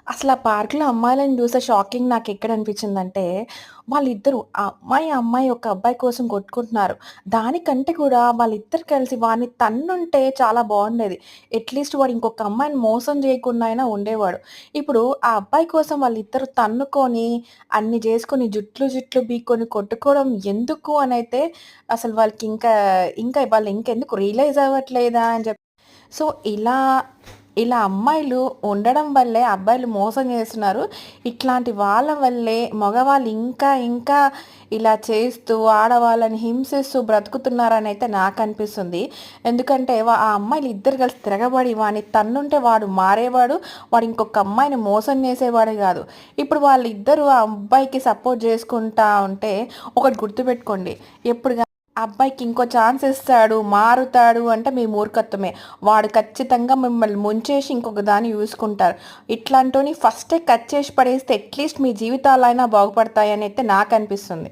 అసల ఆ పార్క్‌లో అమ్మాయిలని చూసే షాకింగ్ నాకెక్కడనిపించిందంటే, వాళ్ళిద్దరూ ఆ అమ్మాయి ఒక అబ్బాయి కోసం కొట్టుకుంటున్నారు. దానికంటే కూడా వాళ్ళిద్దరు కలిసి వాడిని తన్నుంటే చాలా బావుండేది. అట్‌లీస్ట్ వాడు ఇంకొక అమ్మాయిని మోసం చేయకుండా అయినా ఉండేవాడు. ఇప్పుడు ఆ అబ్బాయి కోసం వాళ్ళిద్దరూ తన్నుకొని, అన్ని చేసుకొని, జుట్లు జుట్లు పీక్కొని కొట్టుకోవడం ఎందుకు అనైతే అసలు వాళ్ళకి ఇంకా వాళ్ళు ఇంకెందుకు రియలైజ్ అవ్వట్లేదా అని చెప్పి సో, ఇలా అమ్మాయిలు ఉండడం వల్లే అబ్బాయిలు మోసం చేస్తున్నారు. ఇట్లాంటి వాళ్ళ వల్లే మగవాళ్ళు ఇంకా ఇలా చేస్తూ ఆడవాళ్ళని హింసిస్తూ బ్రతుకుతున్నారనైతే నాకనిపిస్తుంది. ఎందుకంటే ఆ అమ్మాయిలు ఇద్దరు కలిసి తిరగబడి వాడిని తన్నుంటే వాడు మారేవాడు. వాడు ఇంకొక అమ్మాయిని మోసం చేసేవాడే కాదు. ఇప్పుడు వాళ్ళిద్దరూ ఆ అబ్బాయికి సపోర్ట్ చేసుకుంటా ఉంటే ఒకటి గుర్తుపెట్టుకోండి. ఎప్పుడు ఆ అబ్బాయికి ఇంకో ఛాన్స్ ఇస్తాడు, మారుతాడు అంటే మీ మూర్ఖత్వమే. వాడు ఖచ్చితంగా మిమ్మల్ని ముంచేసి ఇంకొక దాన్ని చూసుకుంటారు. ఇట్లాంటోని ఫస్టే కట్ చేసి పడేస్తే అట్‌లీస్ట్ మీ జీవితాలైనా బాగుపడతాయనైతే నాకనిపిస్తుంది.